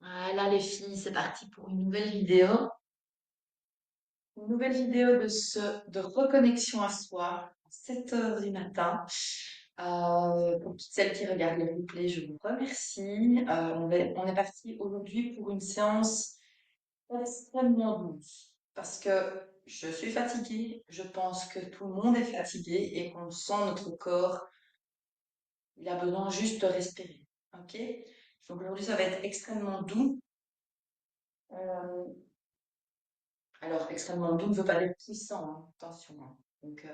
Voilà les filles, c'est parti pour une nouvelle vidéo. Une nouvelle vidéo de reconnexion à soi, à 7 heures du matin. Pour toutes celles qui regardent les replays, je vous remercie. On est parti aujourd'hui pour une séance extrêmement douce. Parce que je suis fatiguée, je pense que tout le monde est fatigué et qu'on sent notre corps, il a besoin juste de respirer. Ok? Donc aujourd'hui, ça va être extrêmement doux. Euh, Alors, extrêmement doux ne veut pas dire puissant, hein, attention, hein. Donc,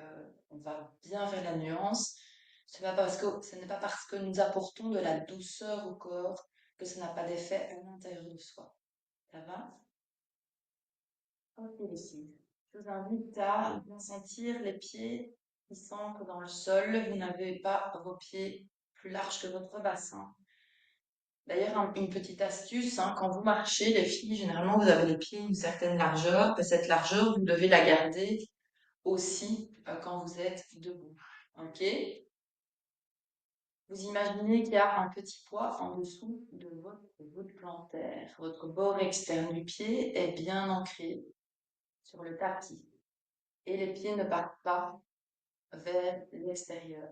on va bien vers la nuance. Ce n'est pas parce que nous apportons de la douceur au corps que ça n'a pas d'effet à l'intérieur de soi. Ça va? Ok, les filles. Je vous invite à bien sentir les pieds qui s'ancrent dans le sol. Vous n'avez pas vos pieds plus larges que votre bassin. D'ailleurs, une petite astuce, hein, quand vous marchez, les filles, généralement, vous avez les pieds une certaine largeur. Et cette largeur, vous devez la garder aussi quand vous êtes debout. Ok? Vous imaginez qu'il y a un petit poids en dessous de votre voûte plantaire. Votre bord externe du pied est bien ancré sur le tapis et les pieds ne partent pas vers l'extérieur.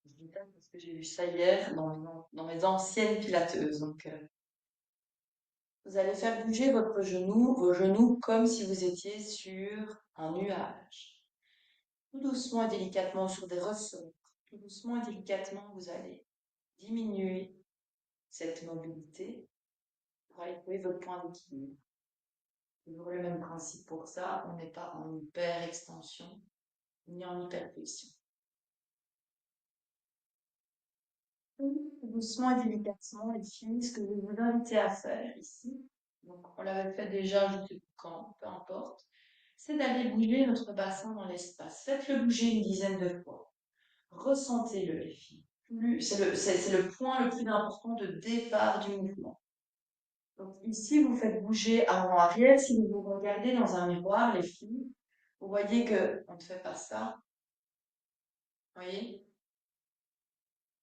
Je dis ça parce que j'ai vu ça hier dans mes anciennes pilateuses. Donc, vous allez faire bouger vos genoux comme si vous étiez sur un nuage. Tout doucement et délicatement sur des ressorts. Tout doucement et délicatement, vous allez diminuer cette mobilité pour aller trouver votre point d'équilibre. Toujours le même principe pour ça, on n'est pas en hyper extension ni en hyper flexion. Doucement et délicatement, les filles, ce que je vais vous inviter à faire ici, donc on l'avait fait déjà, je ne sais plus quand, peu importe, c'est d'aller bouger notre bassin dans l'espace. Faites-le bouger une dizaine de fois. Ressentez-le, les filles. C'est le point le plus important de départ du mouvement. Donc ici, vous faites bouger avant-arrière. Si vous vous regardez dans un miroir, les filles, vous voyez que on ne fait pas ça. Vous voyez?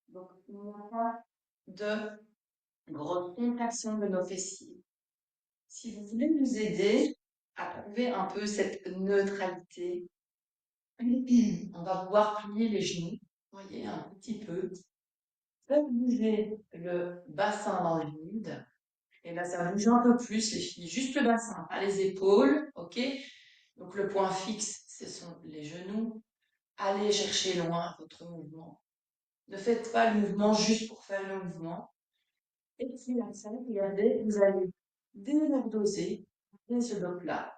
Donc, il n'y a pas de grosse contraction de nos fessiers. Si vous voulez nous aider à trouver un peu cette neutralité, on va pouvoir plier les genoux. Vous voyez, un petit peu. Faites bouger le bassin dans le vide. Et là, ça bouge un peu plus, les filles. Juste le bassin, pas les épaules. OK? Donc, le point fixe, ce sont les genoux. Allez chercher loin votre mouvement. Ne faites pas le mouvement juste pour faire le mouvement. Et puis, là, ça, regardez, vous allez déverdoser ce dos-là.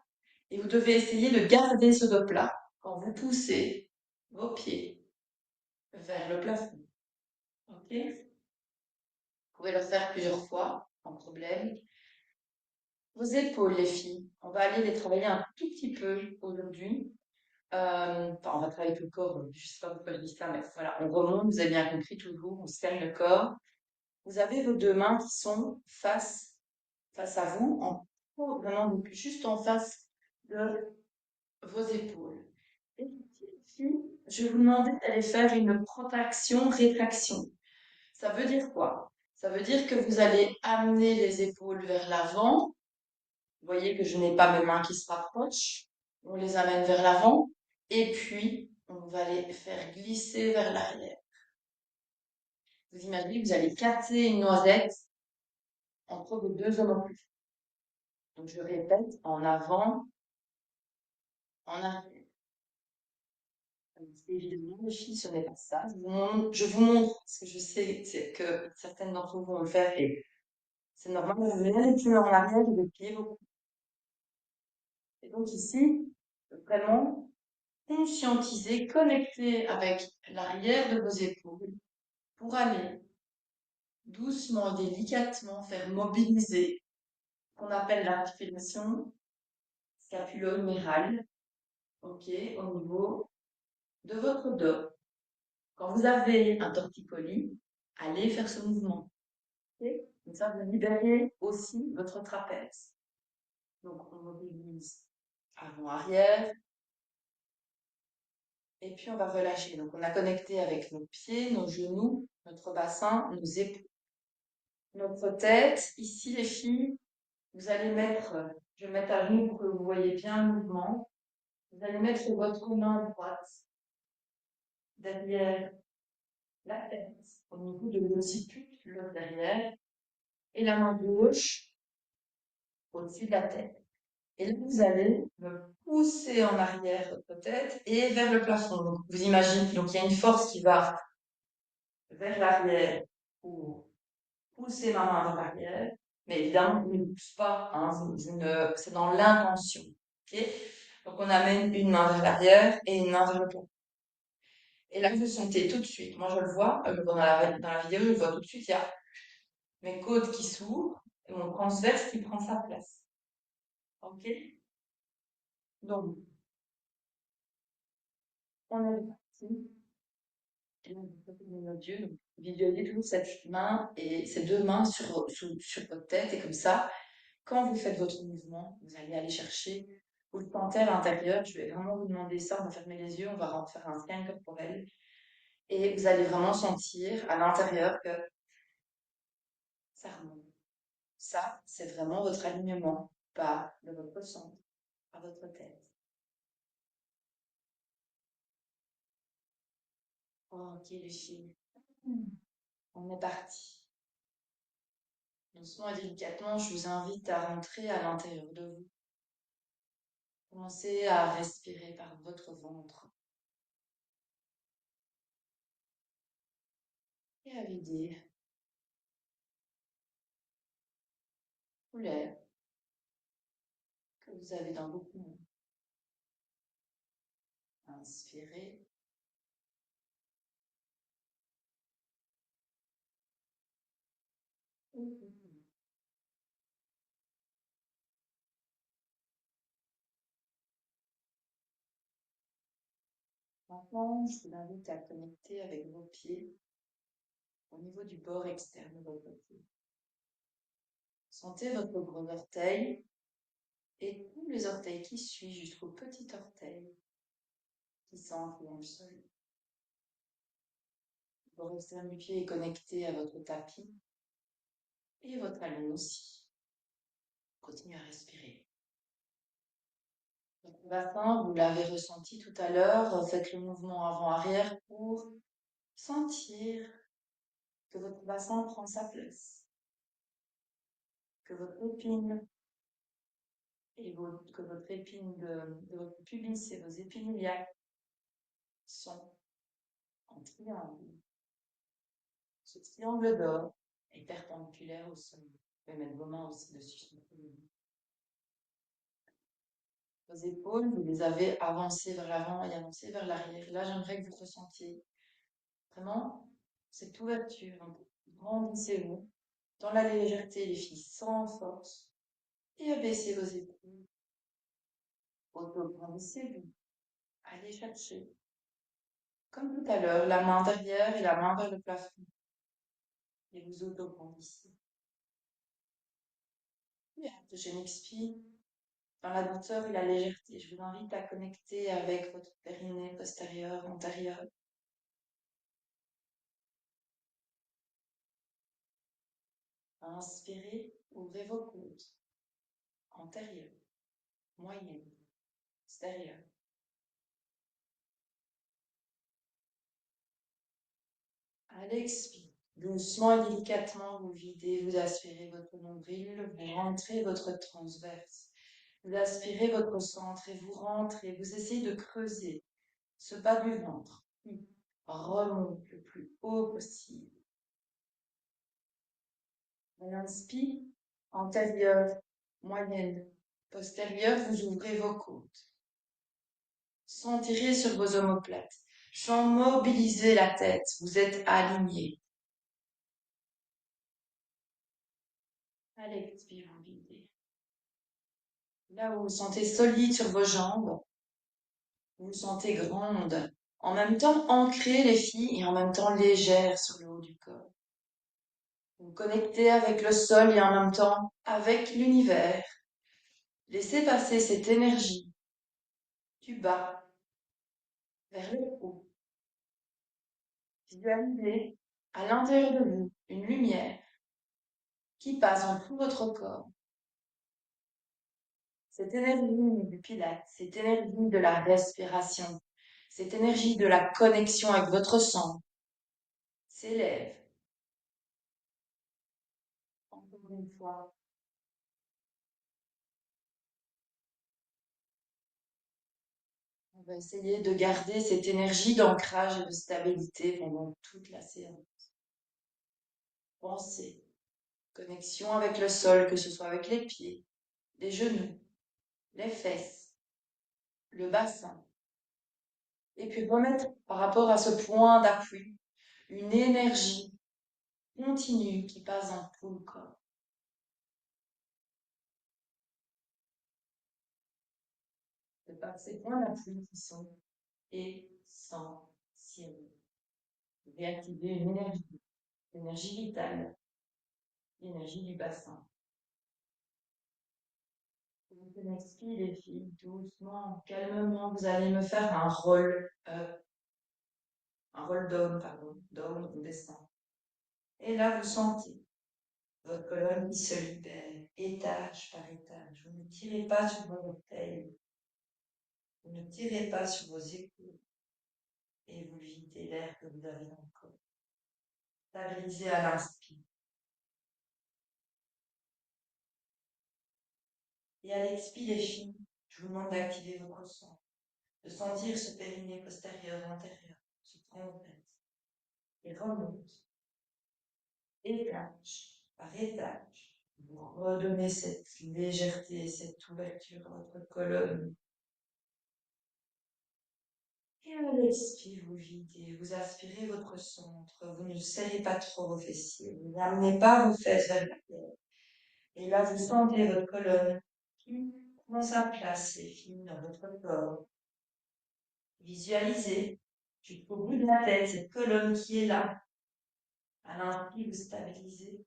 Et vous devez essayer de garder ce dos-là quand vous poussez vos pieds vers le plafond. OK? Vous pouvez le faire plusieurs fois, sans problème. Vos épaules, les filles, on va aller les travailler un tout petit peu aujourd'hui. Enfin, on va travailler tout le corps, je sais pas pourquoi je dis ça, mais voilà, on remonte, vous avez bien compris toujours, on scanne le corps. Vous avez vos deux mains qui sont face à vous, vraiment donc juste en face de vos épaules. Et ici, je vais vous demander d'aller faire une protraction-rétraction. Ça veut dire quoi? Ça veut dire que vous allez amener les épaules vers l'avant. Vous voyez que je n'ai pas mes mains qui se rapprochent. On les amène vers l'avant. Et puis, on va les faire glisser vers l'arrière. Vous imaginez que vous allez casser une noisette entre vos deux omoplates. Donc, je répète, en avant, en arrière. Évidemment, les filles, ce n'est pas ça. Je vous montre, parce que je sais que certaines d'entre vous vont le faire et c'est normal. Vous venez aller plus en arrière et de plier vos. Et donc ici, vraiment conscientiser, connecter avec l'arrière de vos épaules pour aller doucement, délicatement faire mobiliser ce qu'on appelle l'articulation scapulo-humérale, ok, au niveau de votre dos. Quand vous avez un torticolis, allez faire ce mouvement. Okay. Comme ça, vous libérez aussi votre trapèze. Donc, on mobilise avant-arrière. Et puis, on va relâcher. Donc, on a connecté avec nos pieds, nos genoux, notre bassin, nos épaules. Notre tête, ici les filles, vous allez mettre, je vais mettre à genoux pour que vous voyez bien le mouvement. Vous allez mettre votre main droite derrière la tête, au niveau de l'occiput, le derrière, et la main gauche au-dessus de la tête. Et là, vous allez me pousser en arrière votre tête et vers le plafond. Donc, vous imaginez, donc il y a une force qui va vers l'arrière pour pousser ma main vers l'arrière. Mais évidemment, je ne pousse pas, hein, c'est dans l'intention. Ok. Donc, on amène une main vers l'arrière et une main vers le plafond. Et là, vous sentez tout de suite, moi je le vois, dans la vidéo, je le vois tout de suite, il y a mes côtes qui s'ouvrent et mon transverse qui prend sa place. Ok. Donc, on est parti. Et là, vous faites nos yeux, donc, visualisez toujours cette main et ces deux mains sur votre tête. Et comme ça, quand vous faites votre mouvement, vous allez aller chercher, vous le sentez à l'intérieur. Je vais vraiment vous demander ça. On va fermer les yeux, on va faire un scan corporel. Et vous allez vraiment sentir à l'intérieur que ça remonte. Ça, c'est vraiment votre alignement, pas de votre centre, à votre tête. Ok, les filles. On est parti. Doucement et délicatement, je vous invite à rentrer à l'intérieur de vous. Commencez à respirer par votre ventre et à vider tout l'air que vous avez dans vos poumons. Inspirez. Maintenant, je vous invite à connecter avec vos pieds au niveau du bord externe de votre pied. Sentez votre gros orteil et tous les orteils qui suivent jusqu'au petit orteil qui s'ancre dans le sol. Le bord externe du pied est connecté à votre tapis et votre talon aussi. Continuez à respirer. Votre bassin, vous l'avez ressenti tout à l'heure, faites le mouvement avant-arrière pour sentir que votre bassin prend sa place, que votre épine que votre épine de votre pubis et vos épines iliaques sont en triangle. Ce triangle d'or est perpendiculaire au sol. Vous pouvez mettre vos mains aussi dessus. Vos épaules, vous les avez avancées vers l'avant et avancées vers l'arrière. Là, j'aimerais que vous ressentiez vraiment cette ouverture. Donc, grandissez-vous dans la légèreté, les filles, sans force. Et abaissez vos épaules. Auto-grandissez-vous. Allez chercher. Comme tout à l'heure, la main derrière et la main vers le plafond. Et vous auto-grandissez. Puis, je m'expire dans la douceur et la légèreté. Je vous invite à connecter avec votre périnée postérieur, antérieur. Inspirez, ouvrez vos côtes. Antérieure, moyenne, extérieure. À l'expire, doucement et délicatement, vous videz, vous aspirez votre nombril, vous rentrez votre transverse. Vous aspirez votre centre et vous rentrez, vous essayez de creuser ce bas du ventre. Remonte le plus haut possible. À l'inspire, antérieure, moyenne, postérieure, vous ouvrez vos côtes. Sentirez sur vos omoplates. Sans mobiliser la tête, vous êtes aligné. À l'expire, vous videz. Là où vous vous sentez solide sur vos jambes, vous vous sentez grande. En même temps ancrée, les filles, et en même temps légère sur le haut du corps. Vous connectez avec le sol et en même temps avec l'univers. Laissez passer cette énergie du bas vers le haut. Visualisez à l'intérieur de vous une lumière qui passe dans tout votre corps. Cette énergie du pilate, cette énergie de la respiration, cette énergie de la connexion avec votre sang s'élève encore une fois. On va essayer de garder cette énergie d'ancrage et de stabilité pendant toute la séance. Pensez, connexion avec le sol, que ce soit avec les pieds, les genoux, les fesses, le bassin. Et puis remettre par rapport à ce point d'appui une énergie continue qui passe dans tout le corps. C'est par ces points d'appui qui sont essentiels. Réactiver une énergie vitale, l'énergie du bassin. Vous expirez les filles, doucement, calmement. Vous allez me faire un roll down, pardon. Down, on descend. Et là, vous sentez votre colonne qui se libère, étage par étage. Vous ne tirez pas sur vos orteils, vous ne tirez pas sur vos épaules et vous videz l'air que vous avez dans le corps. Stabilisez à l'inspire. Et à l'expire, les filles, je vous demande d'activer votre sang, de sentir ce périnée postérieur, antérieur, se transverse et remonte, étage par étage. Vous redonnez cette légèreté, cette ouverture à votre colonne. Et à l'expire, vous videz, vous aspirez votre centre, vous ne serrez pas trop vos fessiers, vous n'amenez pas vos fesses vers la terre. Et là, vous sentez votre colonne qui prend sa place, les filles, dans votre corps. Visualisez jusqu'au bout de la tête cette colonne qui est là. À l'inspire, vous stabilisez.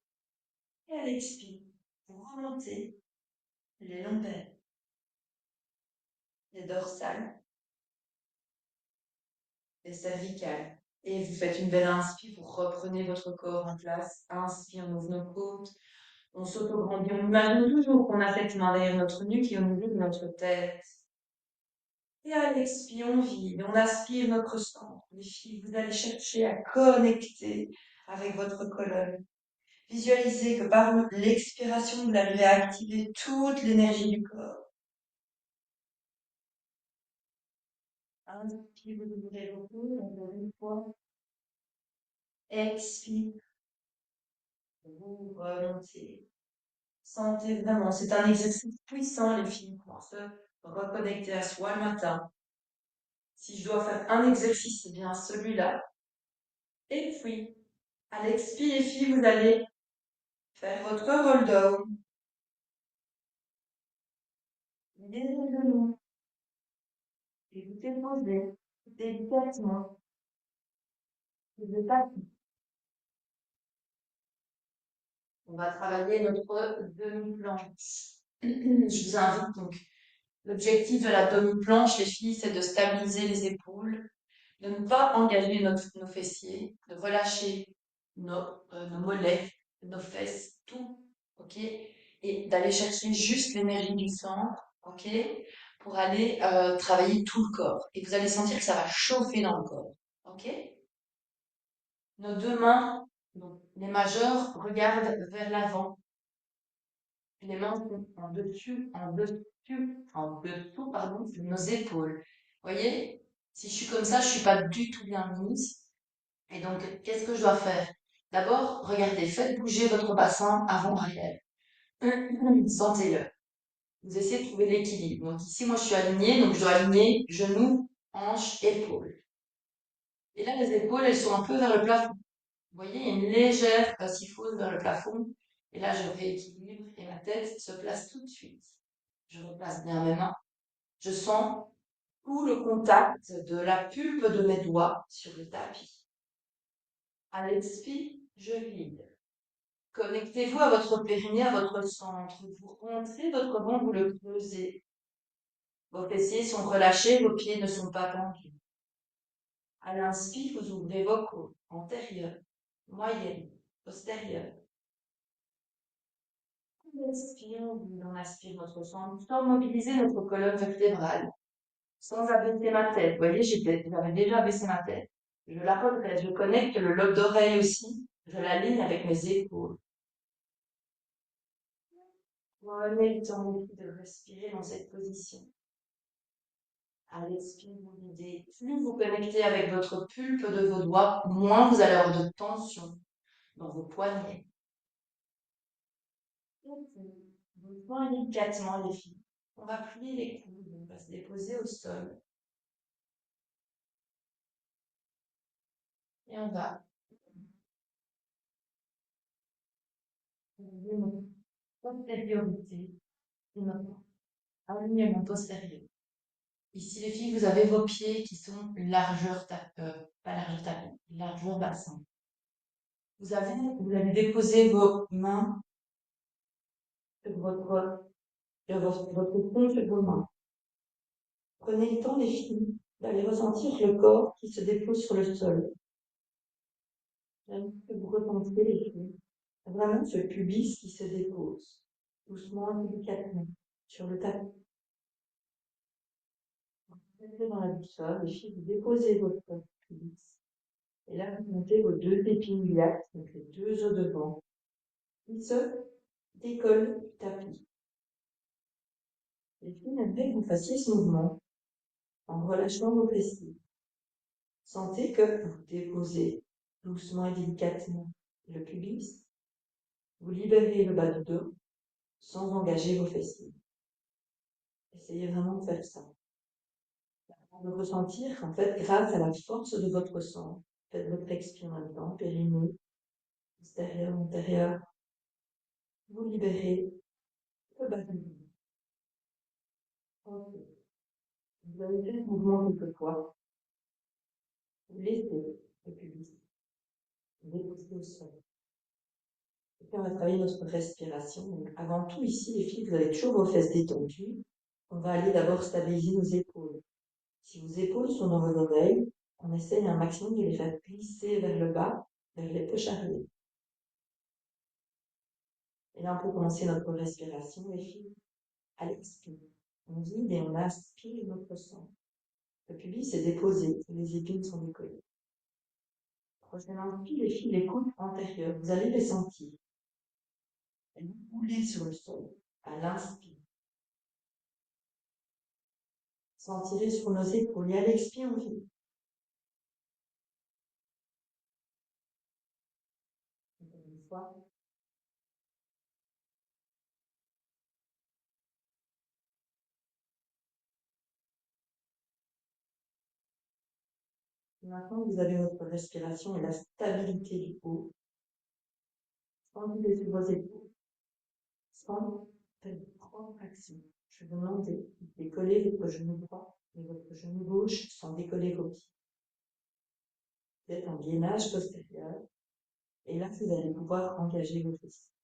Et à l'expire, vous remontez les lombaires, les dorsales, les cervicales. Et vous faites une belle inspire, vous reprenez votre corps en place. Inspire, on ouvre nos côtes. On s'auto-grandit. On imagine toujours qu'on a cette main derrière notre nuque et au milieu de notre tête. Et à l'expire, on vide, on aspire notre centre. Les filles, vous allez chercher à connecter avec votre colonne. Visualisez que par l'expiration, vous arrivez à activer toute l'énergie du corps. Inspire, vous ouvrez vos coudes, encore une fois. Expire, vous remontez. Sentez vraiment, c'est un exercice puissant, les filles, pour se reconnecter à soi le matin. Si je dois faire un exercice, c'est bien celui-là. Et puis, à l'expire, les filles, vous allez faire votre roll down. Levez les genoux et vous déposez délicatement le tapis. On va travailler notre demi-planche. Je vous invite donc. L'objectif de la demi-planche, les filles, c'est de stabiliser les épaules, de ne pas engager nos fessiers, de relâcher nos mollets, nos fesses, tout, ok? Et d'aller chercher juste l'énergie du centre, ok? Pour aller travailler tout le corps. Et vous allez sentir que ça va chauffer dans le corps, ok? Nos deux mains, donc les majeurs, regardent vers l'avant. Les mains sont en dessous, pardon, de nos épaules. Voyez? Si je suis comme ça, je suis pas du tout bien mise. Et donc, qu'est-ce que je dois faire? D'abord, regardez, faites bouger votre bassin avant-arrière. Sentez-le. Vous essayez de trouver l'équilibre. Donc ici, moi, je suis alignée, donc je dois aligner genoux, hanches, épaules. Et là, les épaules, elles sont un peu vers le plafond. Vous voyez, il y a une légère psychose vers le plafond. Et là, je rééquilibre et ma tête se place tout de suite. Je replace bien mes mains. Je sens tout le contact de la pulpe de mes doigts sur le tapis. À l'expire, je vide. Connectez-vous à votre périnée, à votre centre. Vous rentrez votre ventre, vous le creusez. Vos fessiers sont relâchés, vos pieds ne sont pas tendus. À l'inspire, vous ouvrez vos côtes antérieures, moyennes, postérieures. Inspire, on aspire notre sang, sans mobiliser notre colonne vertébrale, sans abaisser ma tête. Vous voyez, j'avais déjà baissé ma tête. Je la redresse, je connecte le lobe d'oreille aussi, je l'aligne avec mes épaules. Prenez le temps de respirer dans cette position. À l'expire, vous videz. Plus vous connectez avec votre pulpe de vos doigts, moins vous allez avoir de tension dans vos poignets. Doucement et délicatement, les filles. On va plier les coudes, on va se déposer au sol. Et on va aligner notre postériorité et notre alignement postérieur. Ici, les filles, vous avez vos pieds qui sont pas largeur tapis, largeur bassin. Vous allez déposer vos mains sur votre front sur vos mains. Prenez le temps, les filles, d'aller ressentir le corps qui se dépose sur le sol. Que vous ressentez, les filles, vraiment ce pubis qui se dépose, doucement, délicatement, sur le tapis. Vous mettez dans la douceur, les filles, vous déposez votre pubis. Et là, vous montez vos deux épines iliaques, donc les deux os devant, qui se décollent du tapis. Les filles, j'aimerais que vous fassiez ce mouvement en relâchant vos fessiers. Sentez que vous déposez doucement et délicatement le pubis. Vous libérez le bas du dos sans engager vos fessiers. Essayez vraiment de faire ça. De ressentir qu'en fait, grâce à la force de votre sang, faites votre expire en même temps, périnée, extérieur, intérieur, vous libérez le bas du dos. Okay. Vous allez faire ce mouvement quelquefois. Vous laissez le pubis déposer au sol. Et puis on va travailler notre respiration. Donc, avant tout, ici, les filles, vous avez toujours vos fesses détendues. On va aller d'abord stabiliser nos épaules. Si vos épaules sont dans vos oreilles, on essaye un maximum de les faire glisser vers le bas, vers les poches arrière. Et là, on peut commencer notre respiration, les filles, à l'expire. On vide et on aspire notre sang. Le pubis est déposé, les épines sont décollées. Prochaine inspire, les filles, les coudes antérieurs, vous allez les sentir. Elles vont couler sur le sol à l'inspire. Sentirez sur nos épaules et à l'expire, on vide. Encore une fois. Maintenant, vous avez votre respiration et la stabilité du haut. Tendez sur vos épaules. Sans faire contraction. Je vous demande de décoller votre genou droit et votre genou gauche sans décoller vos pieds. Vous êtes en gainage postérieur. Et là, vous allez pouvoir engager vos fessiers.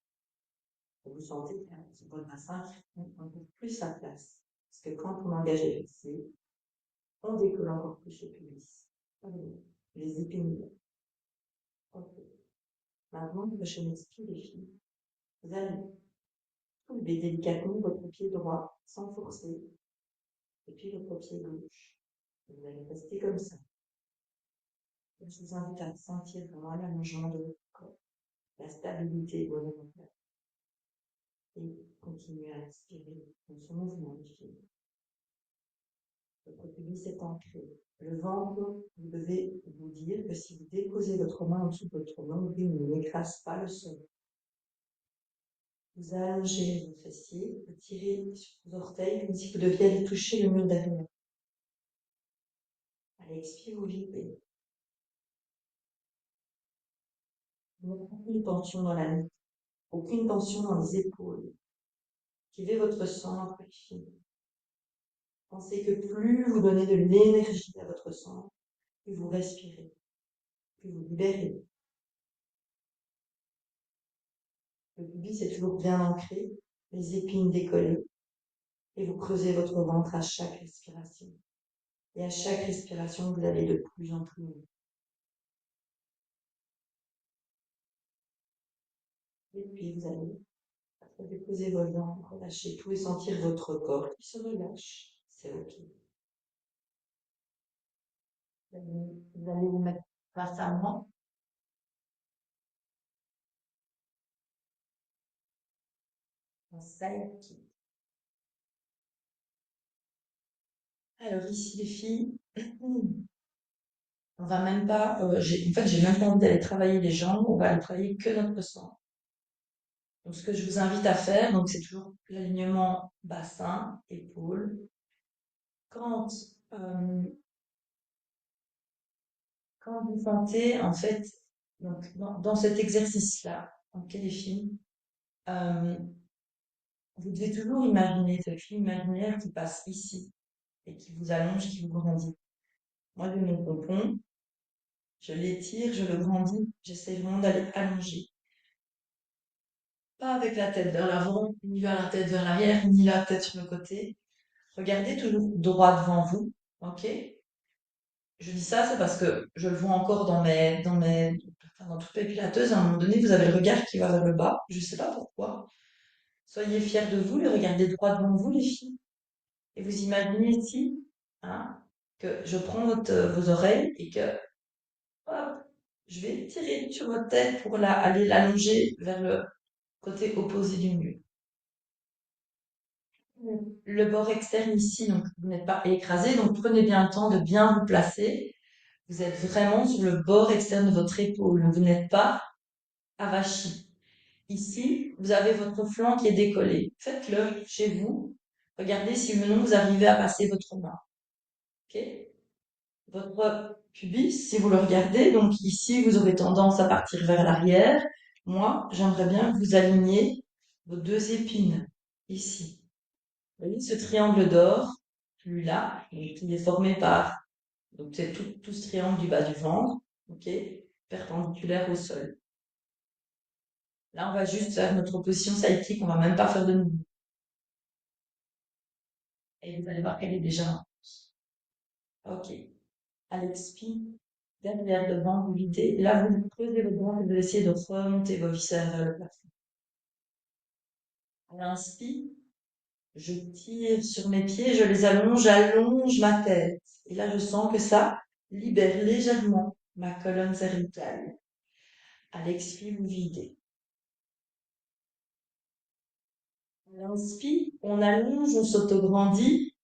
Vous sentez que votre bassin prend encore plus sa place. Parce que quand on engage les fessiers, on décolle encore plus le pubis. Les épines. Okay. Maintenant, prochaine expire, les filles. Vous allez soulever délicatement votre pied droit sans forcer. Et puis votre pied gauche. Vous allez rester comme ça. Je vous invite à sentir vraiment l'allongement de votre corps, la stabilité de votre corps. Et continuez à inspirer dans ce mouvement, les filles. Votre pubis est ancré. Le ventre, vous devez vous dire que si vous déposez votre main en dessous de votre nombril, ne n'écrase pas le sol. Vous allongez vos fessiers, vous tirez sur vos orteils comme si vous deviez aller toucher le mur derrière. Allez, expire, vous vibrez. Aucune tension dans la nuque, aucune tension dans les épaules. Activez votre centre, les filles. Pensez que plus vous donnez de l'énergie à votre sang, plus vous respirez, plus vous libérez. Le pubis est toujours bien ancré, les épines décollées, et vous creusez votre ventre à chaque respiration. Et à chaque respiration, vous allez de plus en plus haut. Et puis vous allez Déposez vos jambes, relâchez tout et sentir votre corps qui se relâche. C'est OK. Vous allez vous mettre face à moi. En side. Alors ici, les filles, on va même pas, en fait, j'ai même pas envie d'aller travailler les jambes, on va aller travailler que notre sang. Donc, ce que je vous invite à faire, donc, c'est toujours l'alignement bassin, épaule. Quand, euh, quand vous sentez, en fait, donc, dans cet exercice-là, ok, les filles, euh, vous devez toujours imaginer ce film imaginaire qui passe ici et qui vous allonge, qui vous grandit. Moi, je mon pompon, je l'étire, je le grandis, j'essaie vraiment d'aller allonger. Pas avec la tête vers l'avant, ni vers la tête vers l'arrière, ni la tête sur le côté. Regardez toujours droit devant vous, ok? Je dis ça, c'est parce que je le vois encore enfin, dans toutes mes pilateuses. À un moment donné, vous avez le regard qui va vers le bas. Je sais pas pourquoi. Soyez fiers de vous et regardez droit devant vous, les filles. Et vous imaginez ici, hein, que je prends vos oreilles et que, hop, je vais tirer sur votre tête pour aller l'allonger vers le côté opposé du mur. Le bord externe ici, donc vous n'êtes pas écrasé, donc prenez bien le temps de bien vous placer. Vous êtes vraiment sur le bord externe de votre épaule, vous n'êtes pas avachi. Ici, vous avez votre flanc qui est décollé. Faites-le chez vous. Regardez si ou non vous arrivez à passer votre main. Ok? Votre pubis, si vous le regardez, donc ici, vous aurez tendance à partir vers l'arrière. Moi, j'aimerais bien que vous aligniez vos deux épines ici. Vous voyez ce triangle d'or, celui-là, qui est formé par, donc c'est tout ce triangle du bas du ventre, ok, perpendiculaire au sol. Là, on va juste faire notre position side kick, on va même pas faire de mouvement. Et vous allez voir qu'elle est déjà, ok. À l'expire, derrière, devant, vous videz. Là, vous creusez le ventre et vous essayez de remonter vos viscères vers le plafond. À l'inspire, je tire sur mes pieds, je les allonge, j'allonge ma tête. Et là, je sens que ça libère légèrement ma colonne cervicale. À l'expire, vous videz. À l'inspire, on allonge, on s'autograndit.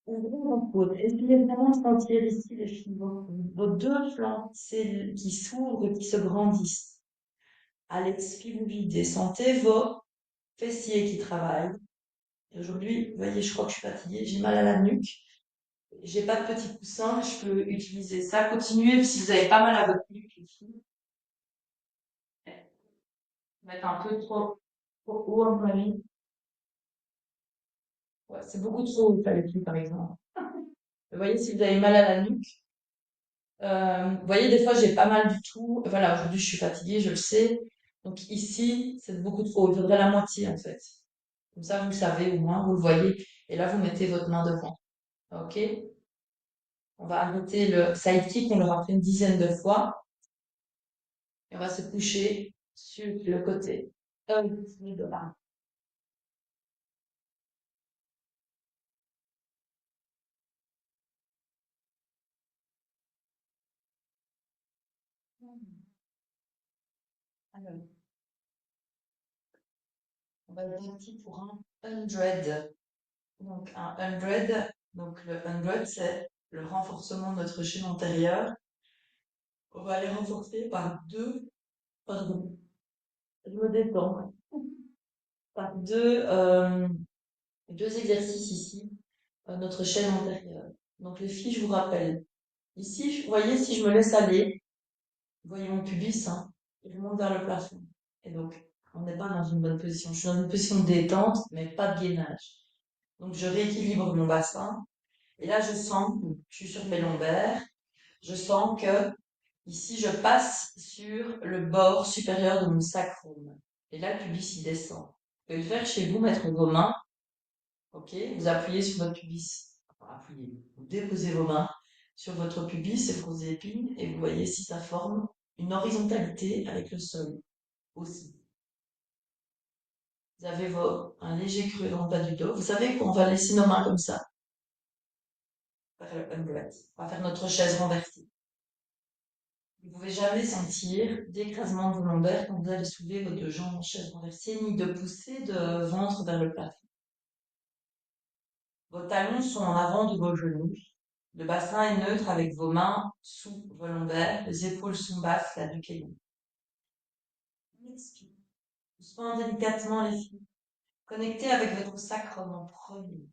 Ouvrez vos coudes. Essayez vraiment de sentir ici les fibres. Vos deux flancs qui s'ouvrent, qui se grandissent. À l'expire, vous videz. Sentez vos fessiers qui travaillent. Et aujourd'hui, vous voyez, je crois que je suis fatiguée, j'ai mal à la nuque. J'ai pas de petit coussin, je peux utiliser ça. Continuez si vous avez pas mal à votre nuque, les filles. Mettre un peu trop haut, à mon avis. Ouais, c'est beaucoup trop haut, les filles, par exemple. Vous voyez, si vous avez mal à la nuque, vous voyez, des fois, j'ai pas mal du tout. Voilà, aujourd'hui, je suis fatiguée, je le sais. Donc ici, c'est beaucoup trop haut. Il faudrait la moitié, en fait. Comme ça, vous le savez, au moins, vous le voyez. Et là, vous mettez votre main devant. OK? On va arrêter le side kick, on l'aura fait une dizaine de fois. Et on va se coucher sur le côté. De là. Alors, on va être parti pour un 100. Donc, un 100. Donc, le 100, c'est le renforcement de notre chaîne antérieure. On va les renforcer par pardon, je me détends, par deux exercices ici, notre chaîne antérieure. Donc, les filles, je vous rappelle, ici, vous voyez, si je me laisse aller, vous voyez mon pubis, hein, il monte vers le plafond. Et donc, on n'est pas dans une bonne position. Je suis dans une position de détente, mais pas de gainage. Donc, je rééquilibre mon bassin. Et là, je sens, je suis sur mes lombaires, je sens que ici, je passe sur le bord supérieur de mon sacrum. Et là, le pubis, il descend. Vous pouvez le faire chez vous, mettre vos mains, ok? Vous appuyez sur votre pubis. Enfin, appuyez. Vous déposez vos mains sur votre pubis et vos épines et vous voyez si ça forme une horizontalité avec le sol aussi. Vous avez un léger creux dans le bas du dos. Vous savez qu'on va laisser nos mains comme ça. On va faire le upright. On va faire notre chaise renversée. Vous ne pouvez jamais sentir d'écrasement de vos lombaires quand vous allez soulever vos deux jambes en chaise renversée, ni de pousser de ventre vers le plafond. Vos talons sont en avant de vos genoux. Le bassin est neutre avec vos mains sous vos lombaires. Les épaules sont basses, la nuque est longue. Expire. Doucement, délicatement les filles. Connectez avec votre sacrum en premier.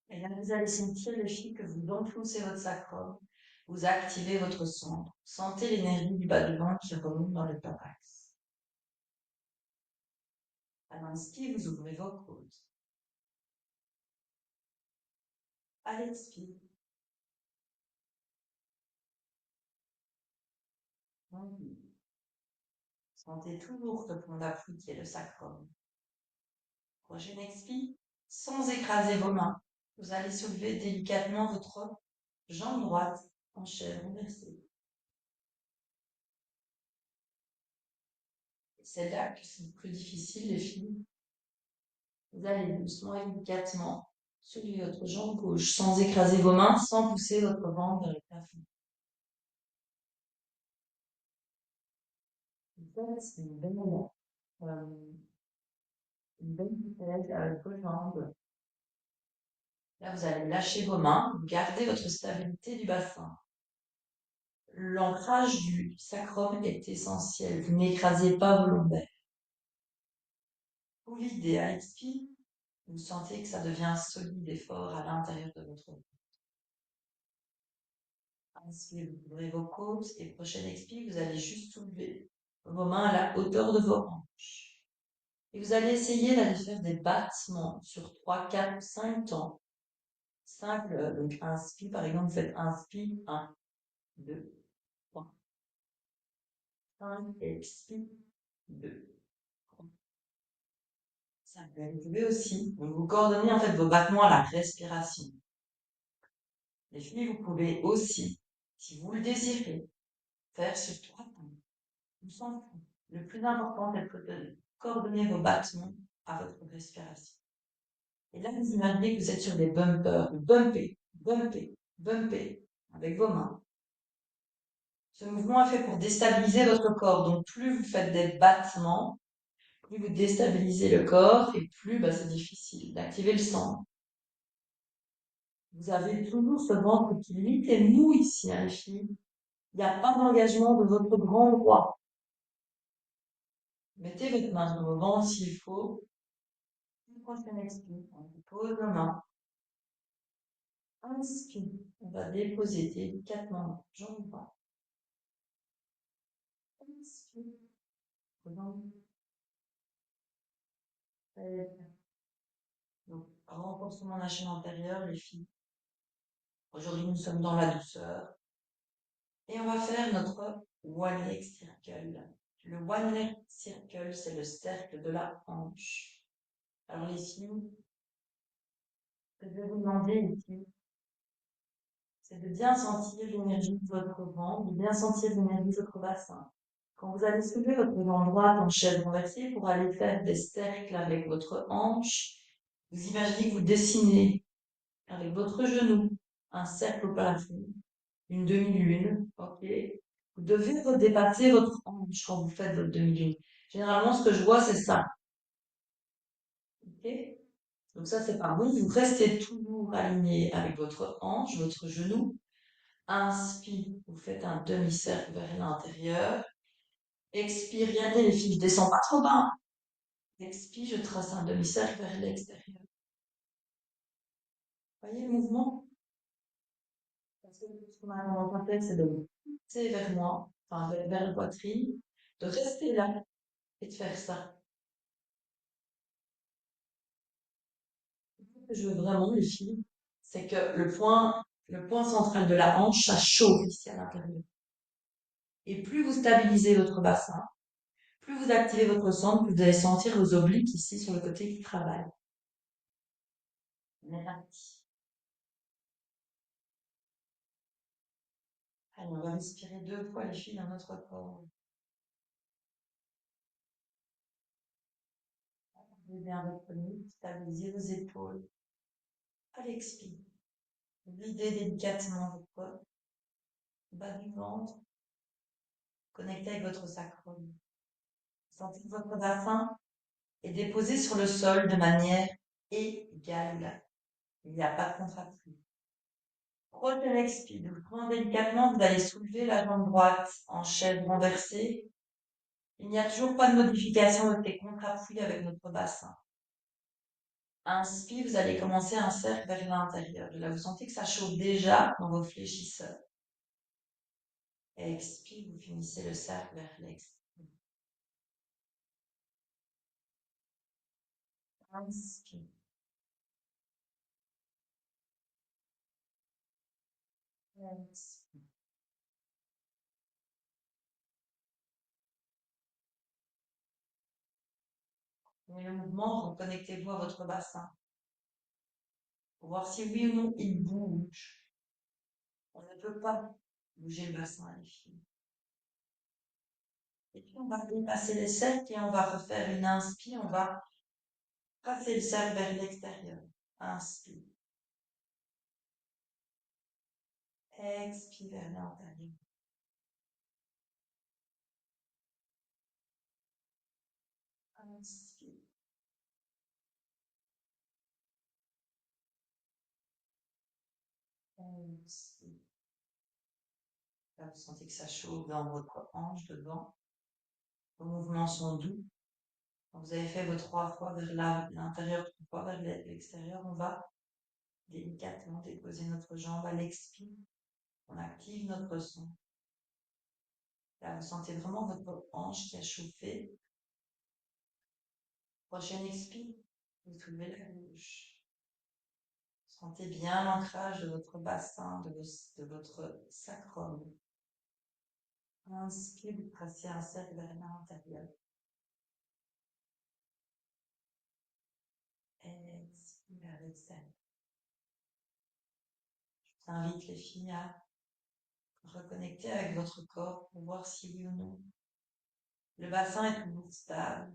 Et là, vous allez sentir les filles que vous enfoncez votre sacrum. Vous activez votre centre. Sentez l'énergie du bas du ventre qui remonte dans le thorax. À l'inspire, vous ouvrez vos côtes. À l'expire, sentez toujours ce point d'appui qui est le sacrum. Prochaine expire, sans écraser vos mains, vous allez soulever délicatement votre jambe droite en chaise renversée. C'est là que c'est plus difficile, les filles. Vous allez doucement et délicatement soulever votre jambe gauche sans écraser vos mains, sans pousser votre ventre vers le plafond. C'est une belle vitesse avec vos jambes. Là, vous allez lâcher vos mains, gardez votre stabilité du bassin. L'ancrage du sacrum est essentiel. Vous n'écrasez pas vos lombaires. Vous videz à l'expire, vous sentez que ça devient solide et fort à l'intérieur de votre corps. Inspire, vous ouvrez vos côtes et prochaine expire, vous allez juste soulever vos mains à la hauteur de vos hanches. Et vous allez essayer d'aller faire des battements sur 3, 4, 5 temps. Simple, donc inspire, par exemple, vous faites inspire, 1, 2, 3, 5, expire, 2, 3, 5. Vous pouvez aussi, donc vous coordonnez en fait vos battements à la respiration. Les filles, vous pouvez aussi, si vous le désirez, faire sur 3 temps. On s'en fout. Le plus important, c'est de coordonner vos battements à votre respiration. Et là, vous imaginez que vous êtes sur des bumpers, vous bumpez, bumpez, bumpez avec vos mains. Ce mouvement est fait pour déstabiliser votre corps. Donc, plus vous faites des battements, plus vous déstabilisez le corps et plus c'est difficile d'activer le sang. Vous avez toujours ce ventre qui limite et mou ici, hein, les filles. Il n'y a pas d'engagement de votre grand droit. Mettez votre main sur vos ventre s'il faut. Prochaine expire, on pose nos mains. Inspire, on va déposer délicatement jambe droite. Inspire, prenons. Donc, renforcement de la chaîne antérieure, les filles. Aujourd'hui, nous sommes dans la douceur. Et on va faire notre one leg circle. Le one leg circle, c'est le cercle de la hanche. Alors, les filles, ce que je vais vous demander ici, c'est de bien sentir l'énergie de votre ventre, de bien sentir l'énergie de votre bassin. Quand vous allez soulever votre jambe droite en chaise renversée pour aller faire des cercles avec votre hanche, vous imaginez que vous dessinez avec votre genou un cercle au plafond, une demi-lune, ok? Vous devez redépasser votre hanche quand vous faites votre demi-lune. Généralement, ce que je vois, c'est ça. Ok? Donc ça, c'est pas bon. Vous restez toujours aligné avec votre hanche, votre genou. Inspire, vous faites un demi-cercle vers l'intérieur. Expire, regardez les filles, je descends pas trop bas. Expire, je trace un demi-cercle vers l'extérieur. Voyez le mouvement? Parce que ce qu'on a tendance à faire, c'est de pousser vers moi, enfin vers la poitrine, de rester là et de faire ça. Ce que je veux vraiment, les filles, c'est que le point central de la hanche, ça chauffe ici à l'intérieur. Et plus vous stabilisez votre bassin, plus vous activez votre centre, plus vous allez sentir vos obliques ici sur le côté qui travaillent. On est parti. Allez, on va respirer 2 fois les filles dans notre corps. Levez bien votre nuque, stabilisez vos épaules. À l'expire, videz délicatement votre bas du ventre, connectez avec votre sacrum. Sentez que votre bassin est déposé sur le sol de manière égale. Il n'y a pas de contraction. Prochaine expire. Doucement, délicatement, vous allez soulever la jambe droite en chaise renversée. Il n'y a toujours pas de modification de tes contre-appuis avec notre bassin. Inspire, vous allez commencer un cercle vers l'intérieur. Là, vous sentez que ça chauffe déjà dans vos fléchisseurs. Expire, vous finissez le cercle vers l'extérieur. Inspire. Expire. Et le mouvement, reconnectez-vous à votre bassin pour voir si oui ou non il bouge. On ne peut pas bouger le bassin à l'infini. Et puis on va dépasser les cercles et on va refaire une inspire. On va passer le cercle vers l'extérieur. Inspire. Expire vers l'intérieur. Inspire. Expire. Là, vous sentez que ça chauffe dans votre hanche devant. Vos mouvements sont doux. Quand vous avez fait vos 3 fois vers l'intérieur, 3 fois vers l'extérieur, on va délicatement déposer notre jambe à l'expire. On active notre son. Là, vous sentez vraiment votre hanche qui a chauffé. Prochaine expire, vous soulevez la gauche. Sentez bien l'ancrage de votre bassin, de votre sacrum. Inspire, vous tracez un cercle vers l'intérieur. Expire vers l'extérieur. Je vous invite les filles à reconnecter avec votre corps pour voir si oui ou non le bassin est toujours stable.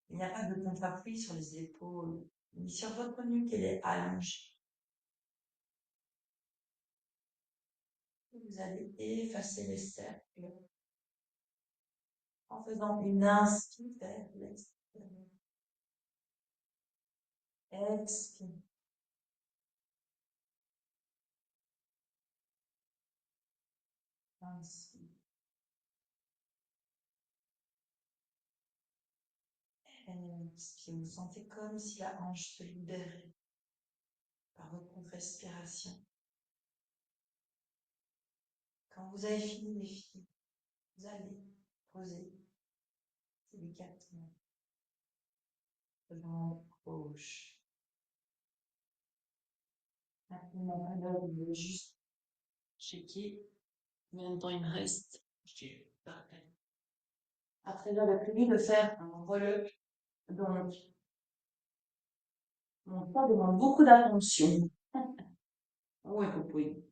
Il n'y a pas de contre-appui sur les épaules, ni sur votre nuque, elle est allongée. Vous allez effacer les cercles en faisant une inspire vers l'extérieur. Expire. Inspire. Expire. Vous sentez comme si la hanche se libérait par votre respiration. Quand vous avez fini, les filles, vous allez poser délicatement votre jambe gauche. Maintenant, alors, je vais juste checker combien de temps il me reste. Parfait. Après, j'avais prévu de faire un roll-up. Donc, mon corps demande beaucoup d'attention. Oui, vous pouvez.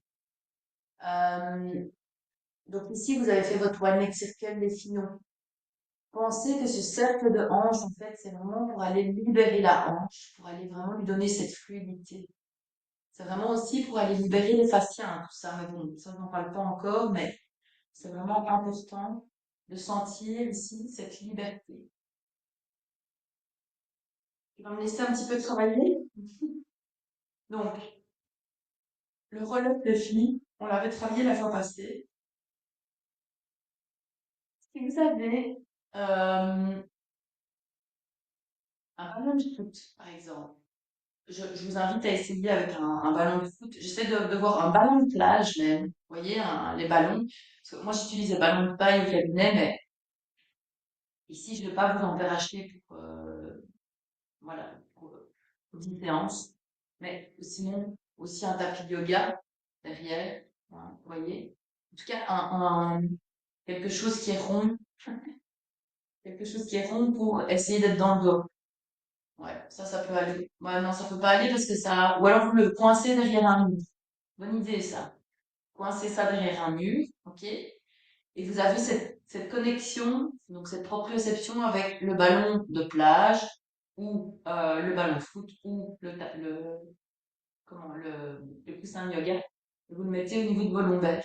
Donc ici, vous avez fait votre one leg circle des finaux. Pensez que ce cercle de hanche, en fait, c'est vraiment pour aller libérer la hanche, pour aller vraiment lui donner cette fluidité. C'est vraiment aussi pour aller libérer les fascias, hein, tout ça. Mais bon, ça, on n'en parle pas encore, mais c'est vraiment important de sentir ici cette liberté. Tu vas me laisser un petit peu travailler. Donc, le roll-up de filles, on l'avait travaillé la fois passée. Si vous avez un ballon de foot, par exemple, je vous invite à essayer avec un ballon de foot. J'essaie de voir un ballon de plage même. Vous voyez, les ballons. Parce que moi, j'utilise des ballons de paille au cabinet, mais ici, je ne vais pas vous en faire acheter voilà, pour 10 séances. Mais sinon, aussi un tapis de yoga derrière. Hein, vous voyez. En tout cas, quelque chose qui est rond. Quelque chose qui est rond pour essayer d'être dans le dos. Ouais, ça peut aller. Ouais, non, ça peut pas aller parce que ça. Ou alors vous le coincez derrière un mur. Bonne idée, ça. Coincez ça derrière un mur, ok? Et vous avez cette connexion, donc cette proprioception avec le ballon de plage ou le ballon de foot ou le coussin de yoga. Vous le mettez au niveau de vos lombaires.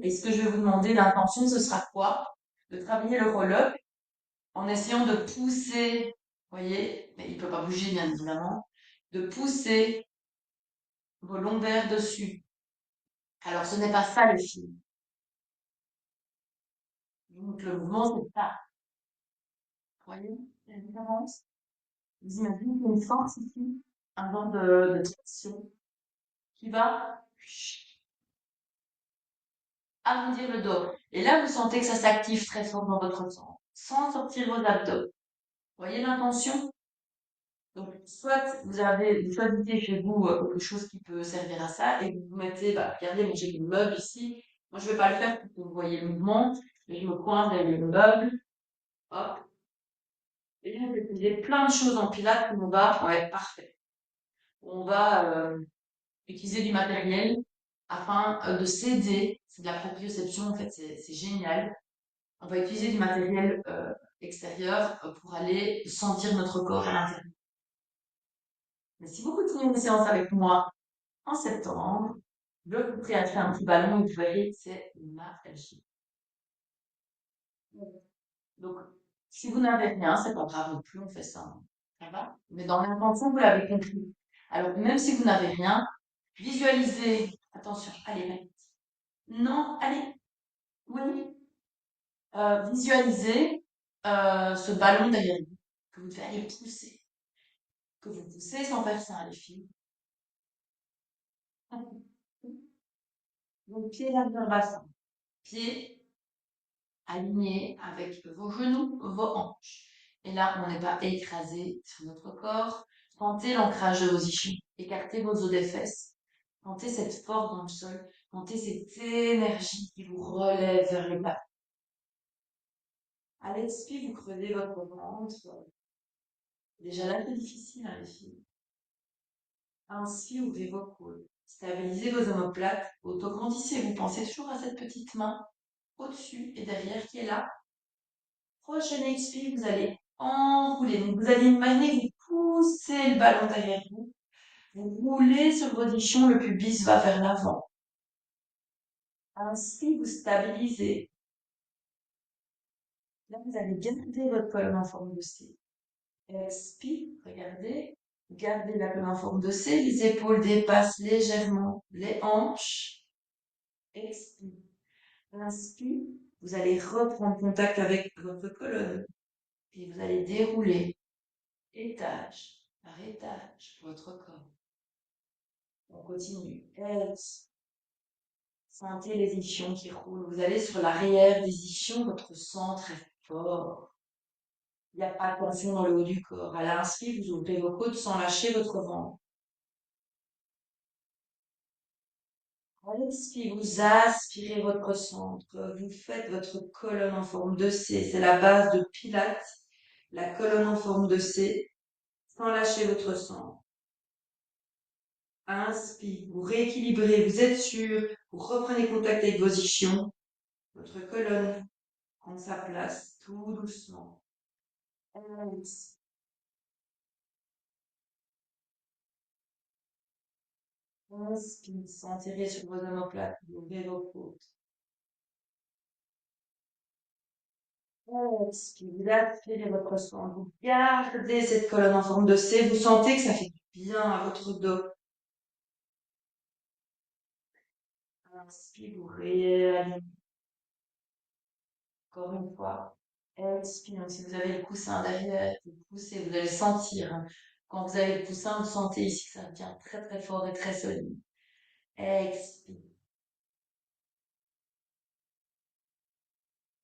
Et ce que je vais vous demander, l'intention, ce sera quoi? De travailler le roll-up en essayant de pousser, vous voyez, mais il ne peut pas bouger bien évidemment, de pousser vos lombaires dessus. Alors ce n'est pas ça le film. Donc le mouvement, c'est ça. Vous voyez la différence? Vous imaginez qu'il y a une force ici, un genre de traction qui va arrondir le dos. Et là, vous sentez que ça s'active très fort dans votre sang, sans sortir vos abdos. Vous voyez l'intention? Donc, soit vous choisissez chez vous quelque chose qui peut servir à ça et vous mettez, bah, regardez, moi j'ai le meuble ici. Moi, je vais pas le faire pour que vous voyez le mouvement, mais je me coince derrière le meuble. Hop. Et là, je vais utiliser plein de choses en pilates où on va, ouais, parfait. On va utiliser du matériel afin de s'aider. C'est de la proprioception, en fait, c'est génial. On va utiliser du matériel extérieur pour aller sentir notre corps à l'intérieur. Mais si vous continuez une séance avec moi en septembre, je vous ferai acheter un petit ballon et vous verrez, c'est magique. Donc, si vous n'avez rien, c'est pas grave non plus, on fait ça, hein. Ça va? Mais dans l'intention, vous l'avez compris. Alors, même si vous n'avez rien, visualisez. Attention, allez, allez. Non, allez, oui. Visualisez ce ballon derrière vous, que vous devez aller pousser. Que vous poussez sans faire ça, les filles. Donc, pied largeur bassin. Pieds alignés avec vos genoux, vos hanches. Et là, on n'est pas écrasé sur notre corps. Sentez l'ancrage de vos ischions. Écartez vos os des fesses. Sentez cette force dans le sol. Sentez cette énergie qui vous relève vers le bas. À l'expire, vous creusez votre ventre. Déjà là, c'est difficile, hein, les filles. Inspire, ouvrez vos coudes. Stabilisez vos omoplates. Autograndissez. Vous pensez toujours à cette petite main au-dessus et derrière qui est là. Prochaine expire, vous allez enrouler. Donc, vous allez imaginer que vous poussez le ballon derrière vous. Vous roulez sur vos ischions, le pubis va vers l'avant. Inspire, vous stabilisez. Là, vous allez garder votre colonne en forme de C. Expire, regardez. Gardez la colonne en forme de C. Les épaules dépassent légèrement les hanches. Expire. Inspire. Vous allez reprendre contact avec votre colonne. Et vous allez dérouler étage par étage votre corps. On continue. Sentez les ischions qui roulent. Vous allez sur l'arrière des ischions, votre centre est fort. Il n'y a pas de tension dans le haut du corps. À l'inspire, vous ouvrez vos côtes sans lâcher votre ventre. À l'expire, vous aspirez votre centre. Vous faites votre colonne en forme de C. C'est la base de Pilates. La colonne en forme de C, sans lâcher votre centre. Inspire, vous rééquilibrez, vous êtes sûr, vous reprenez contact avec vos ischions. Votre colonne prend sa place tout doucement. Inspire. Inspire, sentirez sur vos omoplates, ouvrez vos côtes. Expire, vous aspirez votre sang. Vous gardez cette colonne en forme de C. Vous sentez que ça fait du bien à votre dos. Inspire, vous réalignez. Encore une fois. Expire, si vous avez le coussin derrière, vous poussez, vous allez sentir, hein. Quand vous avez le coussin, vous sentez ici que ça devient très très fort et très solide. Expire.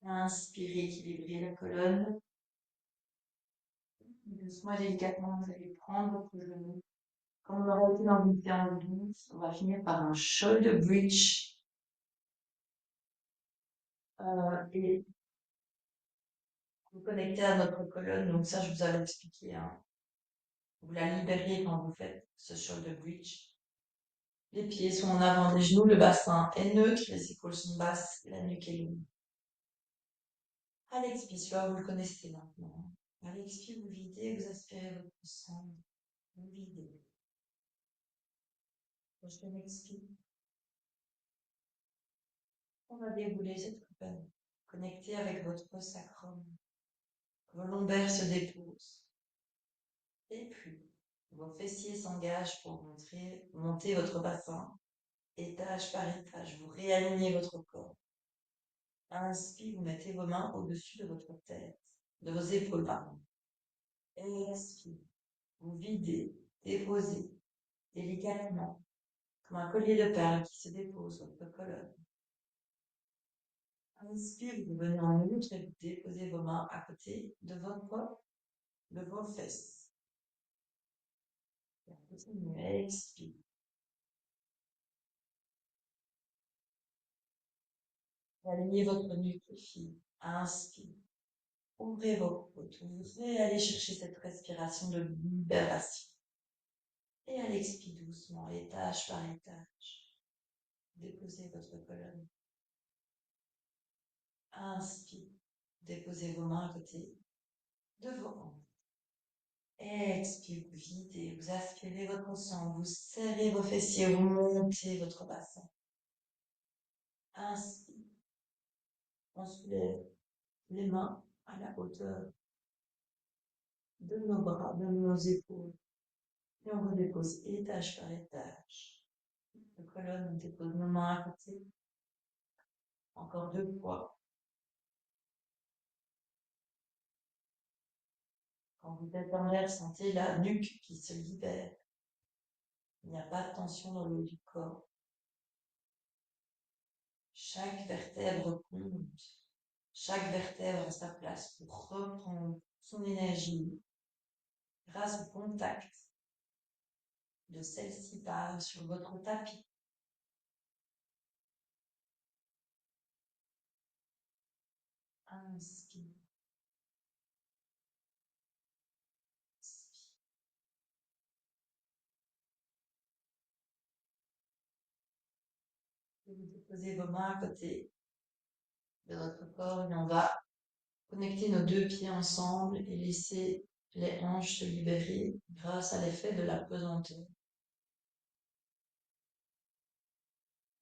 Inspirez, équilibrez la colonne. Doucement et délicatement, vous allez prendre votre genou. Comme on aurait été dans une séance douce, on va finir par un shoulder bridge. Et vous connectez à notre colonne. Donc ça, je vous avais expliqué, hein. Vous la libérez quand vous faites ce shoulder bridge. Les pieds sont en avant des genoux, le bassin est neutre, les épaules sont basses, la nuque est longue. À l'expire, celui-là, vous le connaissez maintenant. À l'expire, vous videz, vous aspirez votre sang. Vous videz. Prochaine expire. On va débouler cette coupe. Connectez avec votre sacrum. Vos lombaires se déposent. Et puis, vos fessiers s'engagent pour monter votre bassin. Étage par étage, vous réalignez votre corps. Inspire, vous mettez vos mains au-dessus de votre tête, de vos épaules, pardon. Expire, vous videz, déposez délicatement, comme un collier de perles qui se dépose sur votre colonne. Inspire, vous venez en outre et vous déposez vos mains à côté de vos fesses. Continuez, expire. Alignez votre nuque, les filles. Inspire. Ouvrez vos côtes, ouvrez, allez chercher cette respiration de libération. Et à l'expire doucement, étage par étage. Déposez votre colonne. Inspire. Déposez vos mains à côté de vos hanches. Expire, vous videz, vous aspirez votre sang, vous serrez vos fessiers, vous montez votre bassin. Inspire. On soulève les mains à la hauteur de nos bras, de nos épaules. Et on redépose étage par étage. La colonne, on dépose nos mains à côté. Encore 2 fois. Quand vous êtes en l'air, sentez la nuque qui se libère. Il n'y a pas de tension dans le haut du corps. Chaque vertèbre compte. Chaque vertèbre a sa place pour reprendre son énergie grâce au contact de celle-ci sur votre tapis. Inspire. Et vous déposez vos mains à côté de votre corps et on va connecter nos 2 pieds ensemble et laisser les hanches se libérer grâce à l'effet de la pesanteur.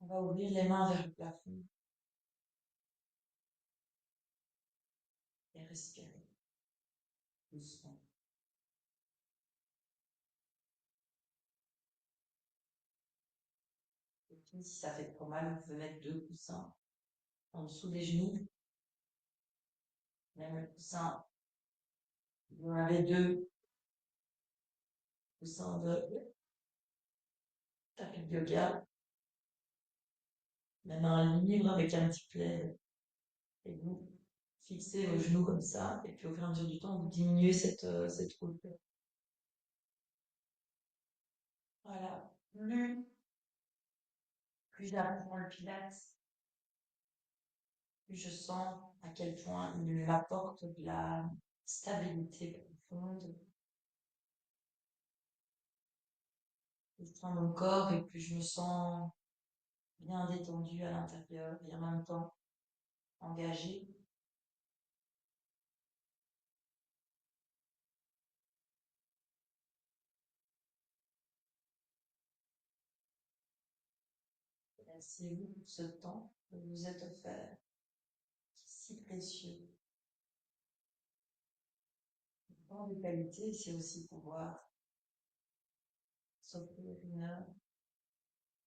On va ouvrir les mains vers le plafond et respirer doucement. Et puis, si ça fait trop mal, vous pouvez mettre 2 coussins en dessous des genoux. Même le coussin, vous en avez 2 coussins de tapis de yoga. Même un livre avec un petit plaid. Et vous fixez vos genoux comme ça. Et puis, au fur et à mesure du temps, vous diminuez cette hauteur. Voilà. Plus j'apprends le pilates, plus je sens à quel point il m'apporte de la stabilité profonde. Plus je sens mon corps et plus je me sens bien détendue à l'intérieur et en même temps engagée. Remerciez-vous pour ce temps que vous êtes offert, qui est si précieux. Le temps de qualité, c'est aussi pouvoir s'offrir 1 heure,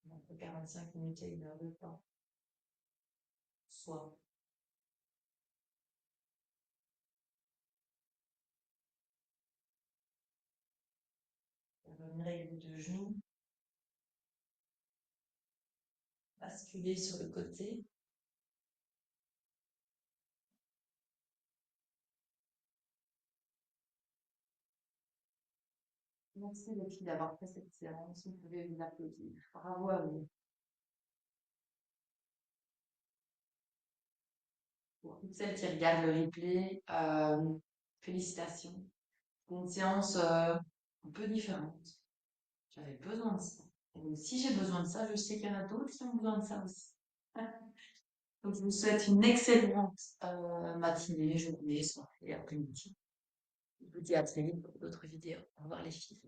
entre 45 minutes et 1 heure de temps. Soit revenir avec vos 2 genoux, basculer sur le côté. Merci les filles d'avoir fait cette séance. Vous pouvez vous applaudir. Bravo à vous. Pour toutes celles qui regardent le replay, félicitations. C'est une séance un peu différente. J'avais besoin de ça. Et donc, si j'ai besoin de ça, je sais qu'il y en a d'autres qui ont besoin de ça aussi. Donc, je vous souhaite une excellente matinée, journée, soirée, après-midi. Je vous dis à très vite pour d'autres vidéos. Au revoir les filles.